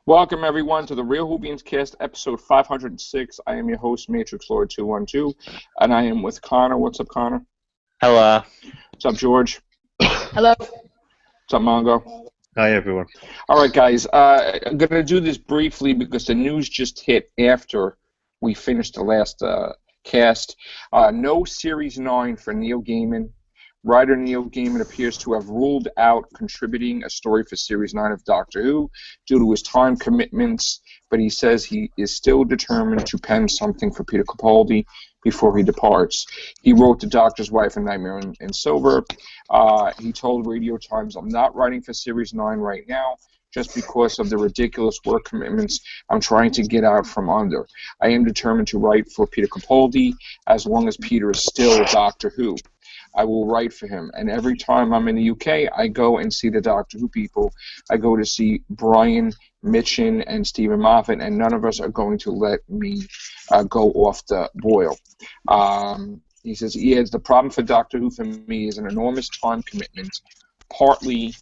Welcome, everyone, to the Real Whovians Cast, episode 506. I am your host, Matrix Lord 212, and I am with Connor. What's up, Connor? Hello. What's up, George? Hello. What's up, Mongo? Hi, everyone. All right, guys. I'm going to do this briefly because the news just hit after we finished the last cast. No Series 9 for Neil Gaiman. Writer Neil Gaiman appears to have ruled out contributing a story for Series 9 of Doctor Who due to his time commitments, but he says he is still determined to pen something for Peter Capaldi before he departs. He wrote The Doctor's Wife and Nightmare in Silver. He told Radio Times, "I'm not writing for Series 9 right now, just because of the ridiculous work commitments I'm trying to get out from under. I am determined to write for Peter Capaldi as long as Peter is still Doctor Who. I will write for him. And every time I'm in the UK, I go and see the Doctor Who people. I go to see Brian Mitchin and Stephen Moffat, and none of us are going to let me go off the boil." He says, the problem for Doctor Who for me is an enormous time commitment, partly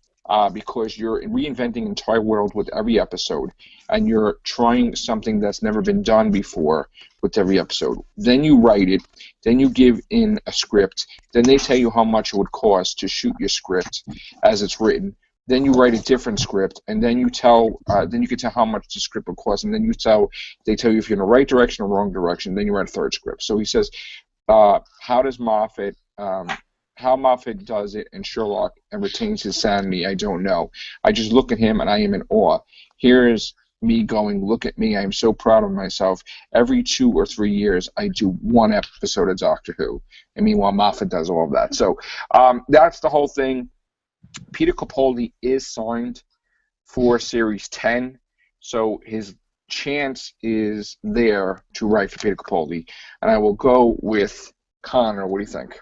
because you're reinventing an entire world with every episode, and you're trying something that's never been done before with every episode. Then you write it, then you give in a script, then they tell you how much it would cost to shoot your script as it's written. Then you write a different script, and then you tell, then you can tell how much the script will cost, and then they tell you if you're in the right direction or wrong direction. Then you write a third script. So he says, how Moffat does it in Sherlock and retains his sanity, I don't know. I just look at him and I am in awe. Here's me going, look at me, I am so proud of myself. Every 2 or 3 years, I do one episode of Doctor Who. And meanwhile, Moffat does all of that. So that's the whole thing. Peter Capaldi is signed for Series 10, so his chance is there to write for Peter Capaldi. And I will go with Connor. What do you think?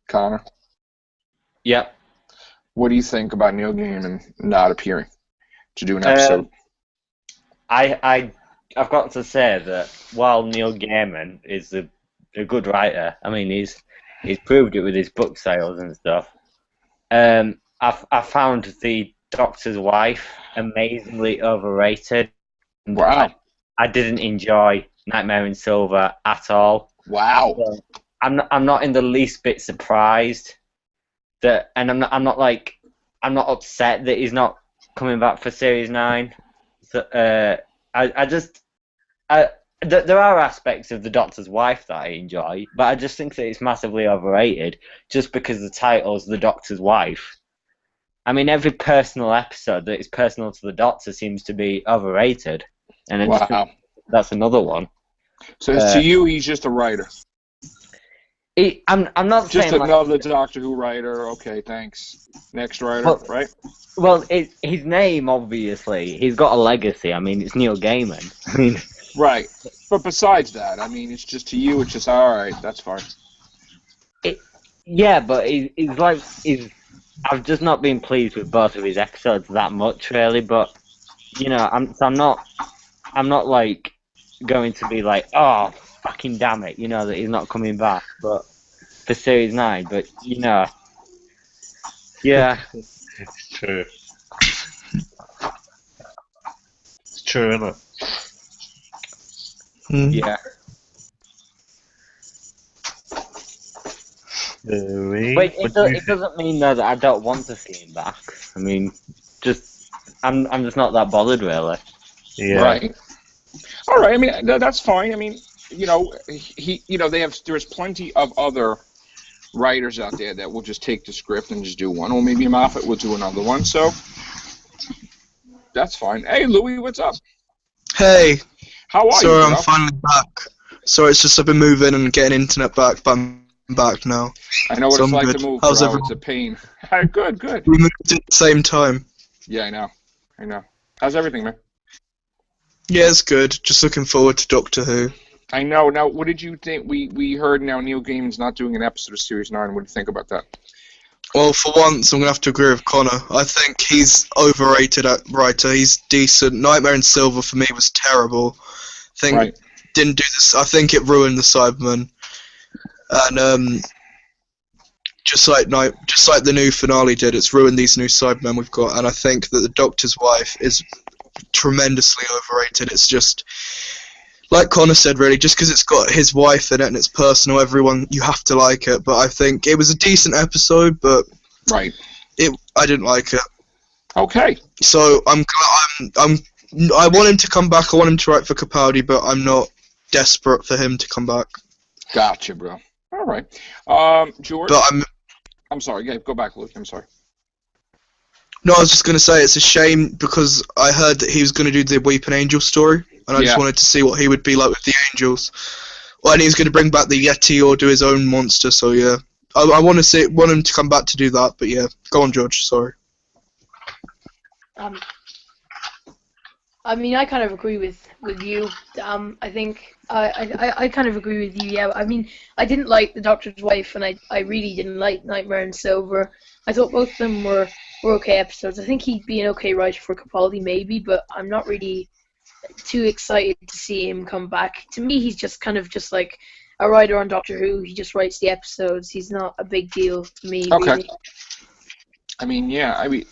Connor? Yeah. What do you think about Neil Gaiman not appearing to do an episode? I've got to say that while Neil Gaiman is a good writer, I mean he's proved it with his book sales and stuff. I found The Doctor's Wife amazingly overrated. Wow. I didn't enjoy Nightmare in Silver at all. Wow. So I'm not in the least bit surprised that, and I'm not upset that he's not coming back for Series 9. So, there are aspects of The Doctor's Wife that I enjoy, but I just think that it's massively overrated just because the title's The Doctor's Wife. I mean, every personal episode that is personal to the Doctor seems to be overrated, and I just think that's another one. So to you, he's just a writer. I'm not just saying another Doctor Who writer. Okay, thanks. Next writer, right? Well, his name, obviously, he's got a legacy. I mean, it's Neil Gaiman. I mean, right. But besides that, I mean, it's just to you. It's just all right. That's fine. Yeah, but I've just not been pleased with both of his episodes that much, really. But you know, I'm not like going to be like, oh, fucking damn it, you know, that he's not coming back. But for Series 9, but you know, yeah, It's true. It's true, isn't it? Yeah. But it doesn't mean though that I don't want to see him back. I mean, I'm just not that bothered, really. Yeah. Right. All right. I mean, that's fine. I mean, you know, there's plenty of other writers out there that will just take the script and just do one, or maybe Moffat will do another one. So that's fine. Hey, Louis, what's up? Hey. How are you? Sorry, I'm finally back. Sorry, it's just I've been moving and getting internet back, but I'm back now. I know what So it's I'm like good. to move. How's Bro. everyone? It's a pain. Good. We moved at the same time. Yeah, I know. How's everything, man? Yeah, it's good. Just looking forward to Doctor Who. I know. Now, what did you think? We heard now Neil Gaiman's not doing an episode of Series 9. What do you think about that? Well, for once, I'm going to have to agree with Connor. I think he's overrated at writer. He's decent. Nightmare in Silver, for me, was terrible. I think didn't do this. I think it ruined the Cybermen. And just like the new finale did, it's ruined these new Cybermen we've got, and I think that the Doctor's wife is tremendously overrated. It's just like Connor said, really, just because it's got his wife in it and it's personal, you have to like it. But I think it was a decent episode, but right, I didn't like it. Okay. So I want him to come back. I want him to write for Capaldi, but I'm not desperate for him to come back. Gotcha, bro. All right, George. But I'm sorry. Yeah, go back, Luke. I'm sorry. No, I was just gonna say it's a shame because I heard that he was gonna do the Weeping Angel story, and I just wanted to see what he would be like with the angels. Well, and he's gonna bring back the Yeti or do his own monster. So yeah, I want him to come back to do that. But yeah, go on, George. Sorry. I mean, I kind of agree with you. I think I kind of agree with you. Yeah, I mean, I didn't like the Doctor's Wife, and I really didn't like Nightmare and Silver. I thought both of them were okay episodes. I think he'd be an okay writer for Capaldi, maybe, but I'm not really too excited to see him come back. To me, he's just kind of just like a writer on Doctor Who. He just writes the episodes. He's not a big deal to me. Okay. Really. I mean, yeah. I mean,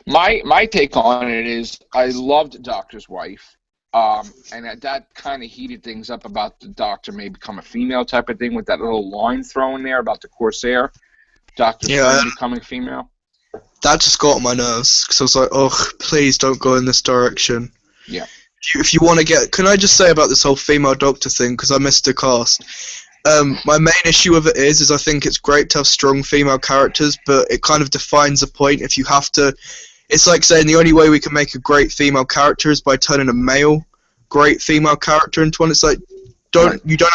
my take on it is I loved Doctor's Wife, and that kind of heated things up about the Doctor may become a female type of thing with that little line thrown there about the Corsair, Doctor Strange becoming female. That just got on my nerves because I was like, oh, please don't go in this direction. Yeah. If you want to get, can I just say about this whole female Doctor thing because I missed the cast. My main issue with it is I think it's great to have strong female characters, but it kind of defines a point if you have to. It's like saying the only way we can make a great female character is by turning a male great female character into one. It's like you don't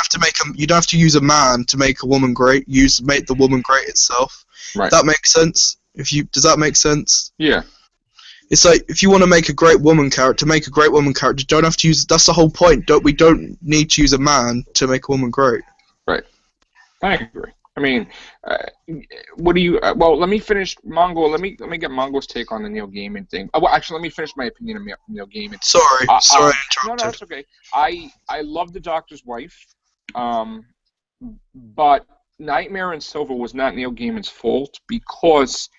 have to use a man to make a woman great. Make the woman great itself. Right. That makes sense. Does that make sense? Yeah. It's like if you want to make a great woman character, you don't have to use. That's the whole point. We don't need to use a man to make a woman great. Right. I agree. I mean, what do you? Well, let me finish Mongol. Let me get Mongol's take on the Neil Gaiman thing. Well, actually, let me finish my opinion of Neil Gaiman. Sorry, I interrupted. No, it's okay. I love the Doctor's Wife, but Nightmare and Silver was not Neil Gaiman's fault because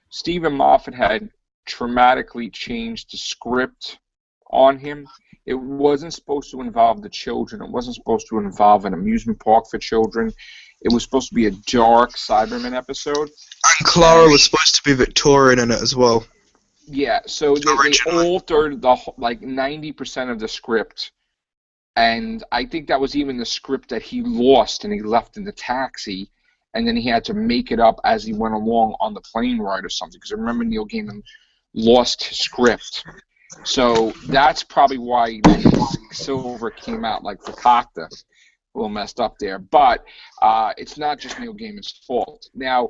Stephen Moffat had traumatically changed the script on him. It wasn't supposed to involve the children. It wasn't supposed to involve an amusement park for children. It was supposed to be a dark Cyberman episode. And Clara was supposed to be Victorian in it as well. Yeah, so they altered like 90% of the script. And I think that was even the script that he lost and he left in the taxi. And then he had to make it up as he went along on the plane ride or something. Because I remember Neil Gaiman lost his script. So that's probably why Silver came out like Fakakta, a little messed up there. But it's not just Neil Gaiman's fault. Now,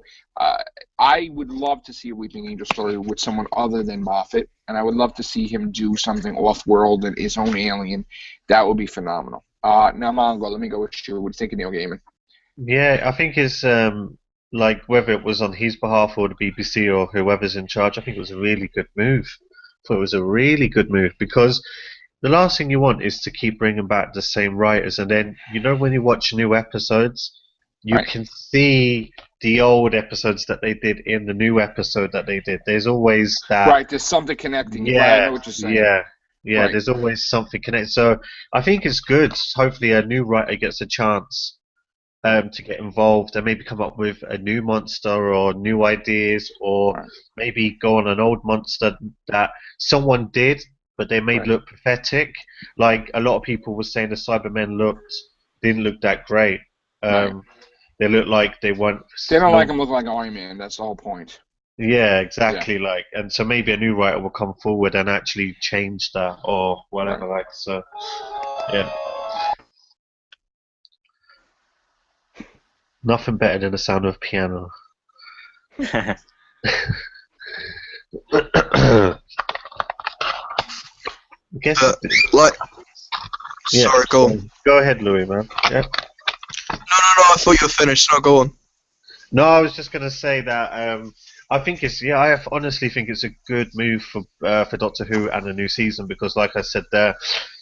I would love to see a Weeping Angel story with someone other than Moffat, and I would love to see him do something off-world and his own alien. That would be phenomenal. Now, Mongo, let me go with you. What do you think of Neil Gaiman? Yeah, I think it's like whether it was on his behalf or the BBC or whoever's in charge, I think it was a really good move. It was a really good move because the last thing you want is to keep bringing back the same writers, and then when you watch new episodes, you can see the old episodes that they did in the new episode that they did. There's always that. Right, there's something connecting. Yeah, right, I know what you're saying. Yeah. Right. There's always something connected. So I think it's good. Hopefully, a new writer gets a chance to get involved and maybe come up with a new monster or new ideas, or maybe go on an old monster that someone did, but they made look pathetic. Like a lot of people were saying, the Cybermen didn't look that great. They looked like they weren't. They don't like him look like Iron Man. That's the whole point. Yeah, exactly. Yeah. And so maybe a new writer will come forward and actually change that or whatever. So, yeah. Nothing better than the sound of piano. Sorry, go on. Go ahead, Louis, man. Yeah. No, I thought you were finished. No, go on. No, I was just gonna say that I think I honestly think it's a good move for Doctor Who and a new season because, like I said there,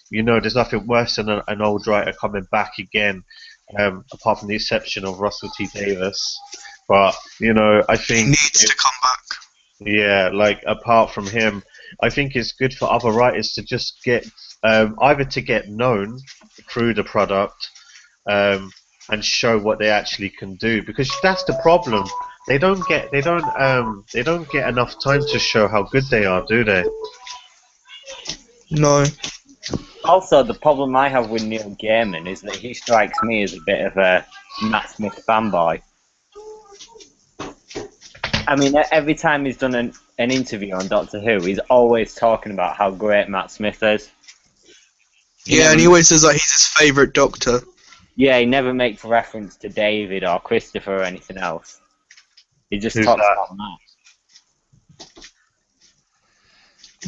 there's nothing worse than an old writer coming back again, apart from the exception of Russell T Davies. But I He think needs to come back. yeah, like apart from him, I think it's good for other writers to just get either to get known through the product and show what they actually can do because that's the problem. They don't get enough time to show how good they are, do they? No. Also, the problem I have with Neil Gaiman is that he strikes me as a bit of a Matt Smith fanboy. I mean, every time he's done an interview on Doctor Who, he's always talking about how great Matt Smith is. Yeah, and he always says like he's his favourite Doctor. Yeah, he never makes reference to David or Christopher or anything else. He just Who's talks that? about Matt.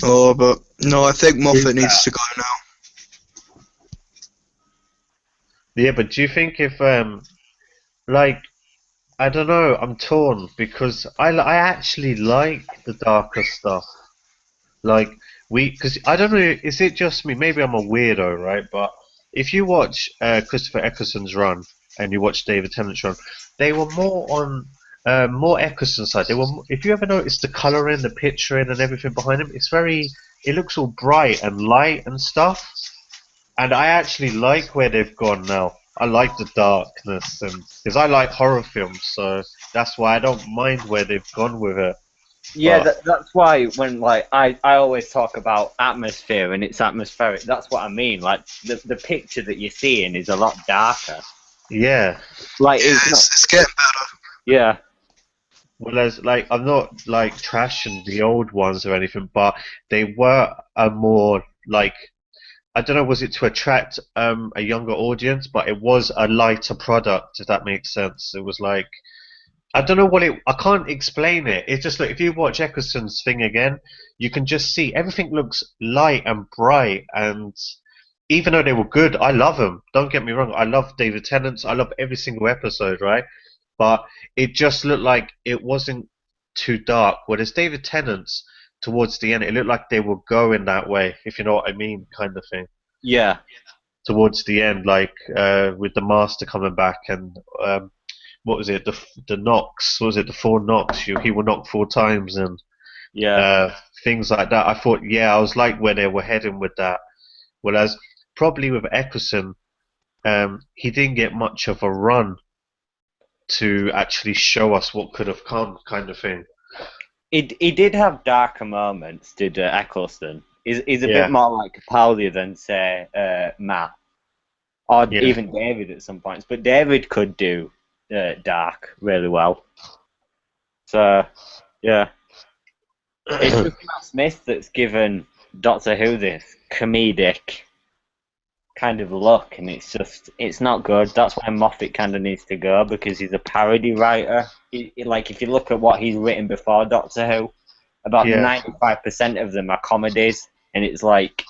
Oh, but no, I think Moffat Who's needs that? to go now. Yeah, but do you think if like I don't know, I'm torn because I actually like the darker stuff. Like because I don't know, is it just me? Maybe I'm a weirdo, right? But if you watch Christopher Eccleston's run and you watch David Tennant's run, they were more on more Eccleston's side. They were. If you ever notice the coloring, the picturing, and everything behind him, it's very. It looks all bright and light and stuff. And I actually like where they've gone now. I like the darkness, and because I like horror films, so that's why I don't mind where they've gone with it. Yeah, But that's why when I always talk about atmosphere and it's atmospheric. That's what I mean. Like the picture that you're seeing is a lot darker. yeah, Like Yeah, it's not. it's getting better. Yeah, whereas like I'm not like trashing the old ones or anything, but they were a more like I don't know, was it to attract a younger audience, but it was a lighter product, if that makes sense. It was like I don't know I can't explain it. It's just like if you watch Eccleston's thing again, you can just see everything looks light and bright. And even though they were good, I love them. Don't get me wrong. I love David Tennant's. I love every single episode, right? But it just looked like it wasn't too dark. Whereas David Tennant's, towards the end, it looked like they were going that way, if you know what I mean, kind of thing. yeah, Towards the end, like with the Master coming back and what was it? The knocks. What was it? The four knocks. He will knock four times and yeah. things like that. I thought, yeah, I was like where they were heading with that. Whereas probably with Eccleston, he didn't get much of a run to actually show us what could have come, kind of thing. He did have darker moments, did Eccleston. He's a Yeah. bit more like Capaldi than say Matt or Yeah. even David at some points. But David could do dark really well. So yeah, it's just Matt Smith that's given Doctor Who this comedic kind of look, and it's not good. That's why Moffat kind of needs to go because he's a parody writer. Like if you look at what he's written before Doctor Who, about Yeah. 95% of them are comedies, and it's like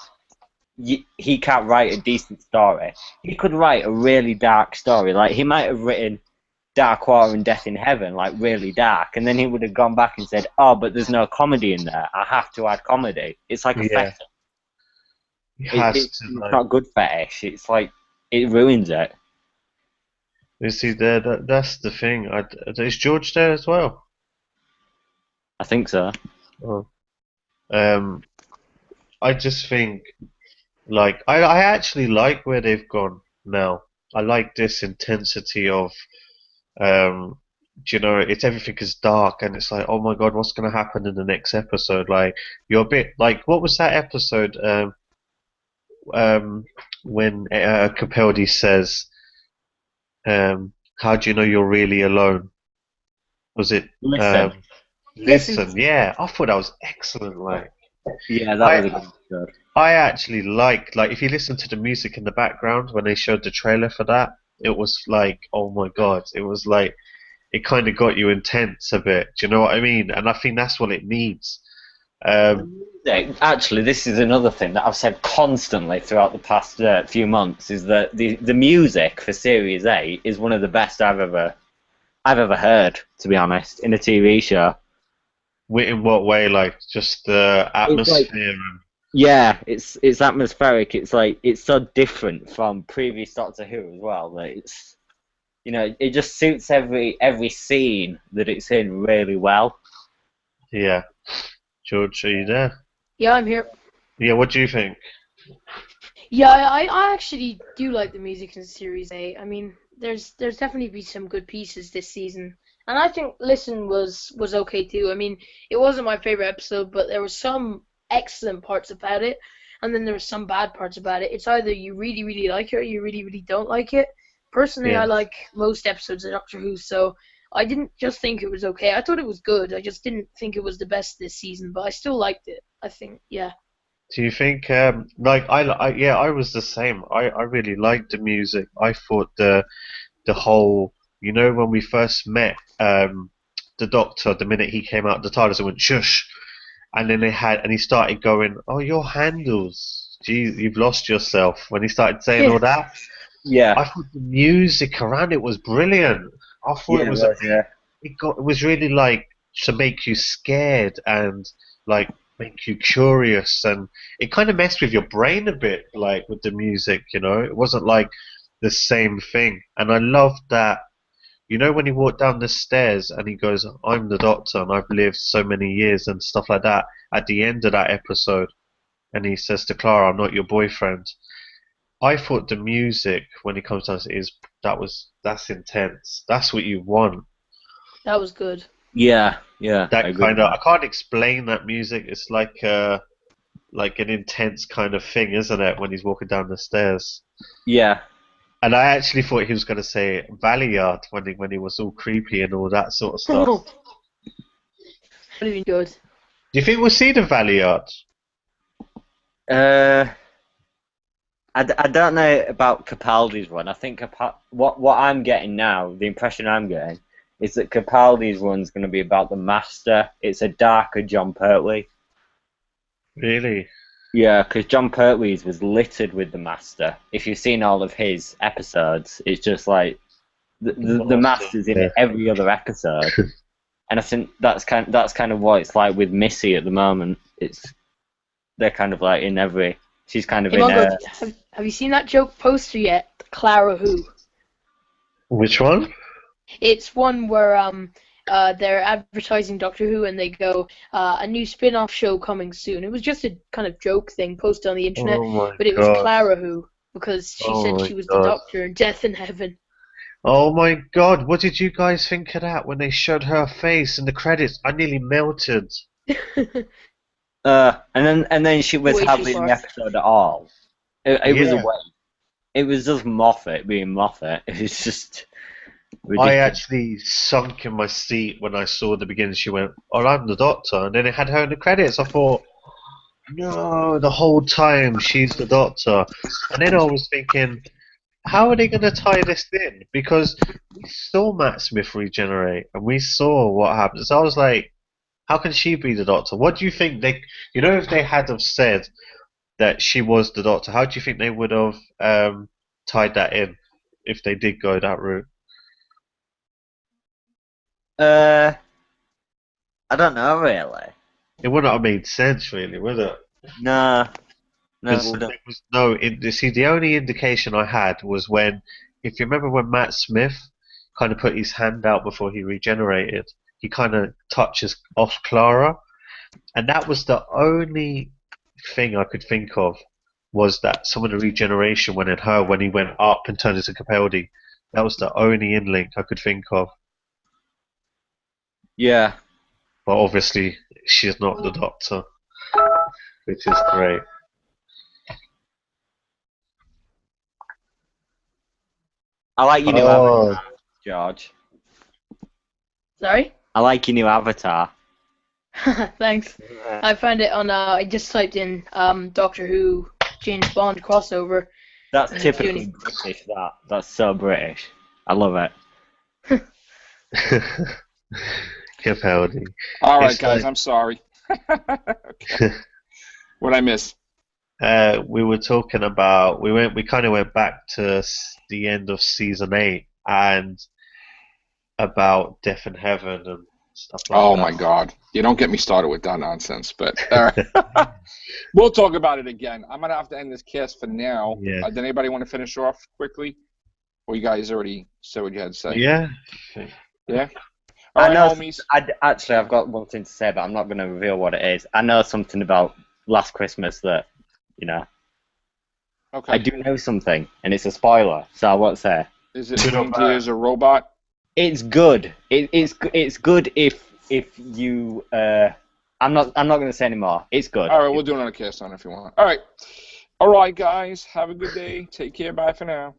he can't write a decent story. He could write a really dark story, like he might have written Dark Water and Death in Heaven, like really dark, and then he would have gone back and said, "Oh, but there's no comedy in there. I have to add comedy." It's like a Yeah. fetish. He has It's to, like, not good fetish. It's like it ruins it. you see, that's the thing. Is George there as well? I think so. Oh. I just think, like, I actually like where they've gone now. I like this intensity of, it's everything is dark and it's like, oh my God, what's going to happen in the next episode? Like, you're a bit like, what was that episode? When Capaldi says, how do you know you're really alone? Was it Listen. Listen? Yeah, I thought that was excellent. Like, Yeah, that was a good episode. I actually like if you listen to the music in the background when they showed the trailer for that, it was like, oh my God, it was like it kind of got you intense a bit. Do you know what I mean? And I think that's what it needs. Actually, this is another thing that I've said constantly throughout the past few months is that the music for Series 8 is one of the best I've ever heard, to be honest, in a TV show. In what way? Like just the atmosphere and Yeah, it's atmospheric. It's like it's so different from previous Doctor Who as well. That it just suits every scene that it's in really well. Yeah. George, are you there? Yeah, I'm here. Yeah, what do you think? Yeah, I actually do like the music in Series A. I mean, there's definitely been some good pieces this season, and I think Listen was okay too. I mean, it wasn't my favorite episode, but there were some excellent parts about it, and then there were some bad parts about it. It's either you really really like it or you really really don't like it. Personally, I Yeah. like most episodes of Doctor Who, so I didn't just think it was okay. I thought it was good. I just didn't think it was the best this season, but I still liked it. I think, yeah. Do you think, yeah, I was the same. I really liked the music. I thought the whole, when we first met the Doctor, the minute he came out of the TARDIS, it went shush, and then and he started going, "Oh, your handles, gee, you've lost yourself." When he started saying all that, Yeah. I thought the music around it was brilliant. I thought it was Yeah. it was really like to make you scared and like make you curious, and it kind of messed with your brain a bit, like with the music. It wasn't like the same thing, and I loved that. When he walked down the stairs and he goes, "I'm the Doctor and I've lived so many years," and stuff like that at the end of that episode, and he says to Clara, "I'm not your boyfriend." I thought the music when he comes down that's intense. That's what you want. That was good. Yeah. That kind of I can't explain that music. It's like an intense kind of thing, isn't it? When he's walking down the stairs. Yeah. And I actually thought he was going to say Valiard when he was all creepy and all that sort of stuff. Would have been good. Do you think we'll see the Valiard? I don't know about Capaldi's one. I think what I'm getting now, the impression I'm getting, is that Capaldi's one's going to be about the Master. It's a darker John Pertwee. Really? Yeah, because John Pertwee's was littered with the Master. If you've seen all of his episodes, it's just like the Master's in every other episode, and I think that's kind of what it's like with Missy at the moment. They're kind of like in every. She's kind of Hey, in. Mongo, have you seen that joke poster yet? Clara Who? Which one? It's one where they're advertising Doctor Who and they go a new spin-off show coming soon. It was just a kind of joke thing posted on the internet, but it was Clara Who because she said she was the Doctor in Death in Heaven. Oh my God! What did you guys think of that when they showed her face in the credits? I nearly melted. And then she was hardly in the episode at all. It was a waste. It was just Moffat being Moffat. It was just ridiculous. I actually sunk in my seat when I saw the beginning. She went, "Oh, I'm the Doctor," and then it had her in the credits. I thought, no, the whole time she's the Doctor. And then I was thinking, how are they going to tie this in? Because we saw Matt Smith regenerate, and we saw what happened. So I was like, how can she be the Doctor? What do you think if they had have said that she was the Doctor, how do you think they would have tied that in if they did go that route? I don't know really. It wouldn't have made sense, really, would it? No. There was the only indication I had was if you remember when Matt Smith kind of put his hand out before he regenerated, he kind of touches off Clara, and that was the only thing I could think of, was that some of the regeneration went in her when he went up and turned into Capaldi. That was the only in-link I could think of. Yeah. But obviously, she's not the Doctor, which is great. I like your new avatar, George. Sorry? I like your new avatar. Thanks. I found it on. I just typed in Doctor Who James Bond crossover. That's typically British. That's so British. I love it. Capaldi. All right, guys. I'm sorry. Okay. What'd I miss? We were talking about we kind of went back to the end of season 8 and about Death in Heaven and stuff like that. Oh my God! You don't get me started with that nonsense. But we'll talk about it again. I'm gonna have to end this cast for now. Yeah. Does anybody want to finish off quickly? Or you guys already said what you had to say? Yeah. Yeah? All right, homies. Actually, I've got one thing to say, but I'm not going to reveal what it is. I know something about Last Christmas that, you know. Okay. I do know something, and it's a spoiler, so I won't say. Is it there's a robot? It's good. It's good if you. I'm not going to say anymore. It's good. All right, we'll do another cast on it if you want. All right, guys. Have a good day. Take care. Bye for now.